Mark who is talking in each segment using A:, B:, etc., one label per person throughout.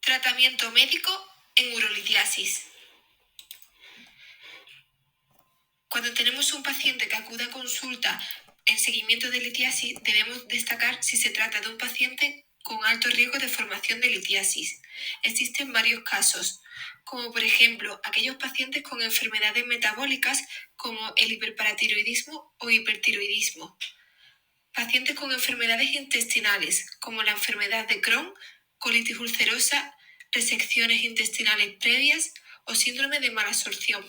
A: Tratamiento médico en urolitiasis. Cuando tenemos un paciente que acude a consulta en seguimiento de litiasis, debemos destacar si se trata de un paciente con alto riesgo de formación de litiasis. Existen varios casos, como por ejemplo aquellos pacientes con enfermedades metabólicas como el hiperparatiroidismo o hipertiroidismo. Pacientes con enfermedades intestinales como la enfermedad de Crohn, colitis ulcerosa, resecciones intestinales previas o síndrome de malabsorción.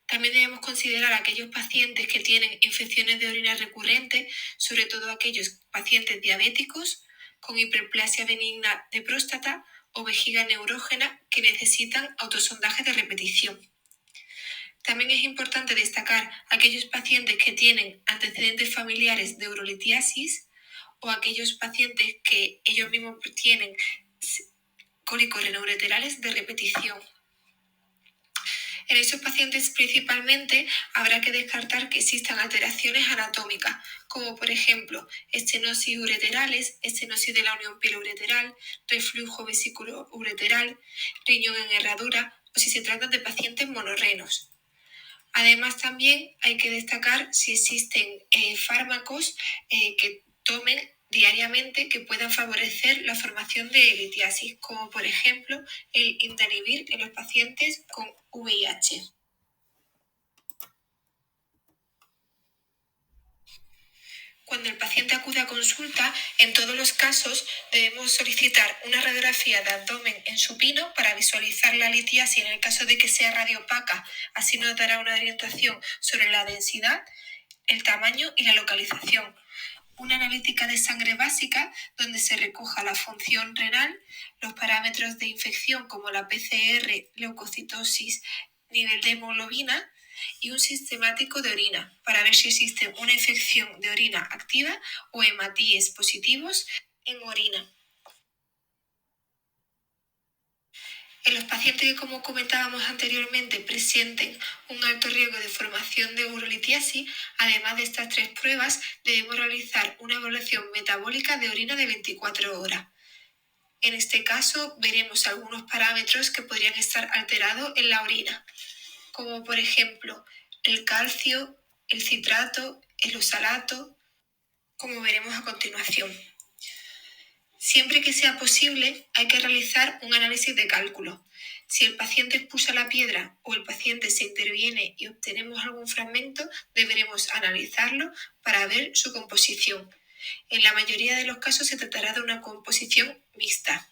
A: También debemos considerar a aquellos pacientes que tienen infecciones de orina recurrentes, sobre todo aquellos pacientes diabéticos con hiperplasia benigna de próstata o vejiga neurógena que necesitan autosondaje de repetición. También es importante destacar aquellos pacientes que tienen antecedentes familiares de urolitiasis o aquellos pacientes que ellos mismos tienen cólicos renoureterales de repetición. En estos pacientes principalmente habrá que descartar que existan alteraciones anatómicas, como por ejemplo estenosis ureterales, estenosis de la unión pielo-ureteral, reflujo vesículo-ureteral, riñón en herradura o si se trata de pacientes monorrenos. Además también hay que destacar si existen fármacos que tomen diariamente que puedan favorecer la formación de litiasis, como por ejemplo el Indanivir en los pacientes con VIH. Cuando el paciente acude a consulta, en todos los casos debemos solicitar una radiografía de abdomen en supino para visualizar la litiasis en el caso de que sea radiopaca. Así nos dará una orientación sobre la densidad, el tamaño y la localización. Una analítica de sangre básica donde se recoja la función renal, los parámetros de infección como la PCR, leucocitosis, nivel de hemoglobina y un sistemático de orina para ver si existe una infección de orina activa o hematíes positivos en orina. En los pacientes que, como comentábamos anteriormente, presenten un alto riesgo de formación de urolitiasis, además de estas 3 pruebas, debemos realizar una evaluación metabólica de orina de 24 horas. En este caso, veremos algunos parámetros que podrían estar alterados en la orina, como por ejemplo el calcio, el citrato, el oxalato, como veremos a continuación. Siempre que sea posible, hay que realizar un análisis de cálculo. Si el paciente expulsa la piedra o el paciente se interviene y obtenemos algún fragmento, deberemos analizarlo para ver su composición. En la mayoría de los casos se tratará de una composición mixta.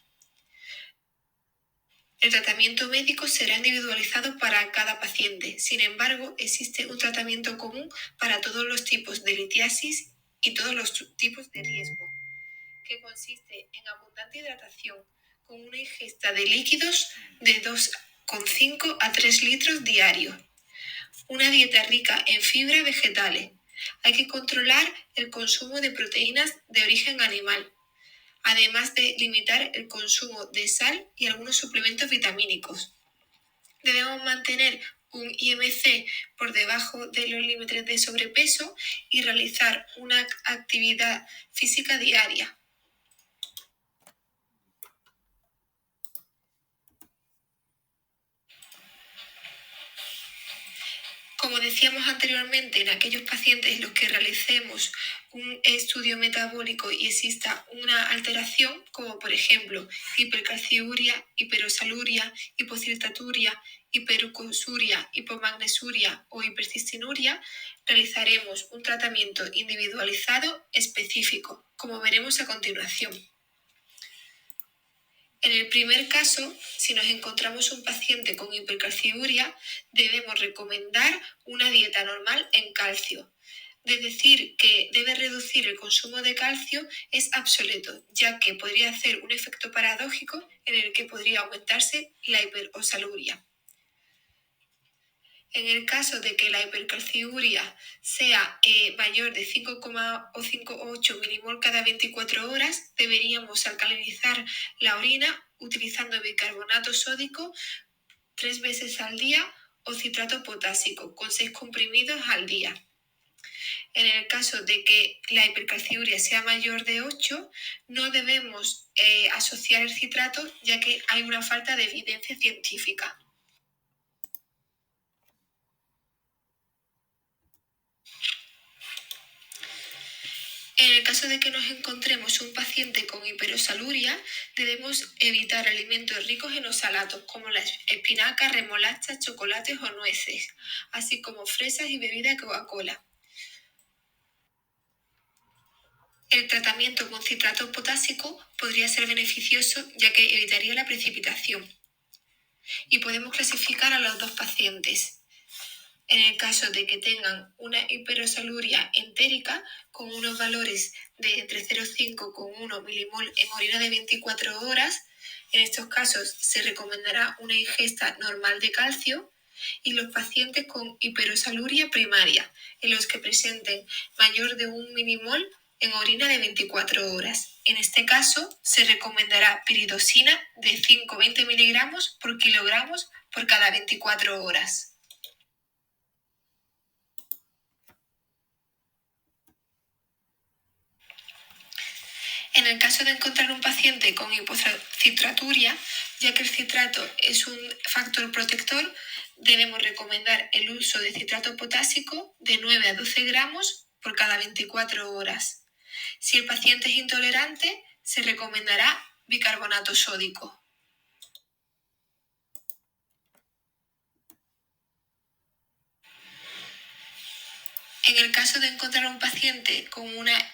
A: El tratamiento médico será individualizado para cada paciente. Sin embargo, existe un tratamiento común para todos los tipos de litiasis y todos los tipos de riesgo, que consiste en abundante hidratación, con una ingesta de líquidos de 2,5 a 3 litros diarios. Una dieta rica en fibra vegetales. Hay que controlar el consumo de proteínas de origen animal, además de limitar el consumo de sal y algunos suplementos vitamínicos. Debemos mantener un IMC por debajo de los límites de sobrepeso y realizar una actividad física diaria. Como decíamos anteriormente, en aquellos pacientes en los que realicemos un estudio metabólico y exista una alteración, como por ejemplo hipercalciuria, hiperosaluria, hipocitaturia, hiperucosuria, hipomagnesuria o hipercistinuria, realizaremos un tratamiento individualizado específico, como veremos a continuación. En el primer caso, si nos encontramos un paciente con hipercalciuria, debemos recomendar una dieta normal en calcio. De decir que debe reducir el consumo de calcio es obsoleto, ya que podría hacer un efecto paradójico en el que podría aumentarse la hiperosaluria. En el caso de que la hipercalciuria sea mayor de 5,8 milimol cada 24 horas, deberíamos alcalinizar la orina utilizando bicarbonato sódico 3 veces al día o citrato potásico con 6 comprimidos al día. En el caso de que la hipercalciuria sea mayor de 8, no debemos asociar el citrato, ya que hay una falta de evidencia científica. En el caso de que nos encontremos un paciente con hiperosaluria, debemos evitar alimentos ricos en oxalatos, como las espinacas, remolachas, chocolates o nueces, así como fresas y bebidas Coca-Cola. El tratamiento con citrato potásico podría ser beneficioso, ya que evitaría la precipitación. Y podemos clasificar a los dos pacientes. En el caso de que tengan una hiperosaluria entérica con unos valores de entre 0,5 con 1 milimol en orina de 24 horas, en estos casos se recomendará una ingesta normal de calcio, y los pacientes con hiperosaluria primaria, en los que presenten mayor de 1 milimol en orina de 24 horas. En este caso, se recomendará piridosina de 5-20 miligramos por kilogramos por cada 24 horas. En el caso de encontrar un paciente con hipocitraturia, ya que el citrato es un factor protector, debemos recomendar el uso de citrato potásico de 9 a 12 gramos por cada 24 horas. Si el paciente es intolerante, se recomendará bicarbonato sódico. En el caso de encontrar un paciente con una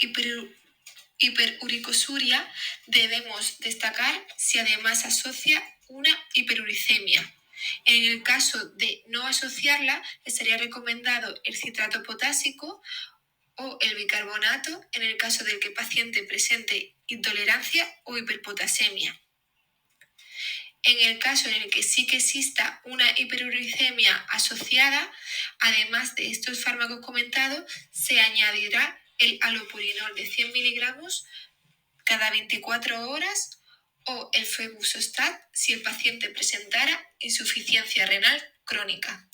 A: hiperuricosuria, debemos destacar si además asocia una hiperuricemia. En el caso de no asociarla, estaría recomendado el citrato potásico o el bicarbonato en el caso del que el paciente presente intolerancia o hiperpotasemia. En el caso en el que sí que exista una hiperuricemia asociada, además de estos fármacos comentados, se añadirá el alopurinol de 100 miligramos cada 24 horas o el febuxostat si el paciente presentara insuficiencia renal crónica.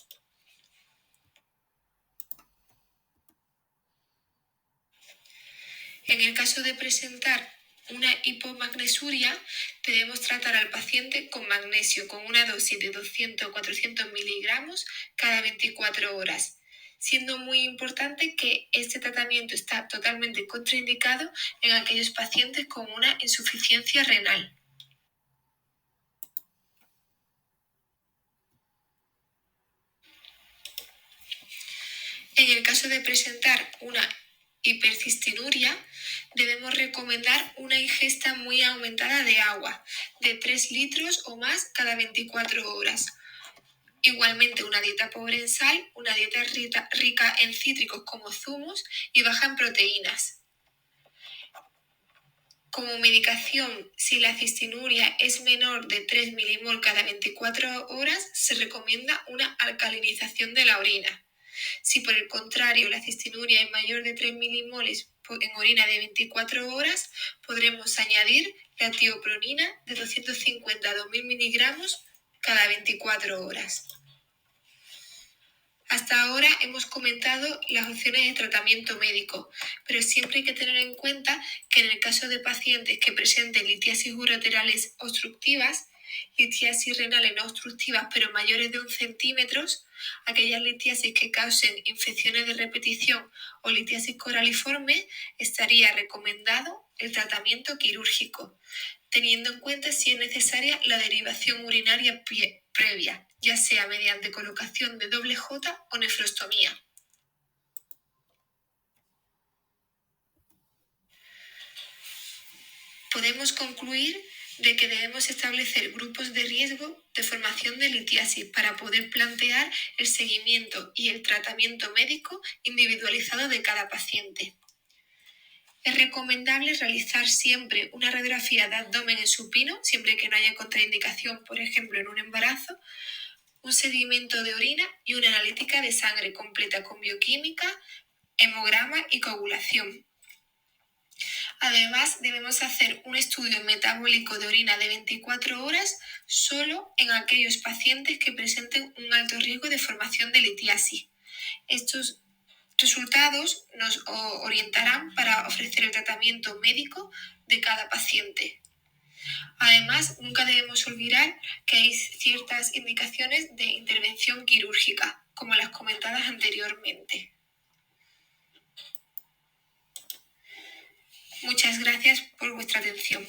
A: En el caso de presentar una hipomagnesuria, debemos tratar al paciente con magnesio con una dosis de 200 o 400 miligramos cada 24 horas, siendo muy importante que este tratamiento está totalmente contraindicado en aquellos pacientes con una insuficiencia renal. En el caso de presentar una hipercistinuria, debemos recomendar una ingesta muy aumentada de agua, de 3 litros o más cada 24 horas. Igualmente, una dieta pobre en sal, una dieta rica en cítricos como zumos y baja en proteínas. Como medicación, si la cistinuria es menor de 3 milimol cada 24 horas, se recomienda una alcalinización de la orina. Si por el contrario la cistinuria es mayor de 3 milimoles en orina de 24 horas, podremos añadir la tiopronina de 250 a 2000 miligramos cada 24 horas. Hasta ahora hemos comentado las opciones de tratamiento médico, pero siempre hay que tener en cuenta que en el caso de pacientes que presenten litiasis ureterales obstructivas, litiasis renales no obstructivas pero mayores de 1 centímetro, aquellas litiasis que causen infecciones de repetición o litiasis coraliforme, estaría recomendado el tratamiento quirúrgico, teniendo en cuenta si es necesaria la derivación urinaria previa, ya sea mediante colocación de doble J o nefrostomía. Podemos concluir de que debemos establecer grupos de riesgo de formación de litiasis para poder plantear el seguimiento y el tratamiento médico individualizado de cada paciente. Es recomendable realizar siempre una radiografía de abdomen en supino, siempre que no haya contraindicación, por ejemplo, en un embarazo, un sedimento de orina y una analítica de sangre completa con bioquímica, hemograma y coagulación. Además, debemos hacer un estudio metabólico de orina de 24 horas solo en aquellos pacientes que presenten un alto riesgo de formación de litiasis. Estos resultados nos orientarán para ofrecer el tratamiento médico de cada paciente. Además, nunca debemos olvidar que hay ciertas indicaciones de intervención quirúrgica, como las comentadas anteriormente. Muchas gracias por vuestra atención.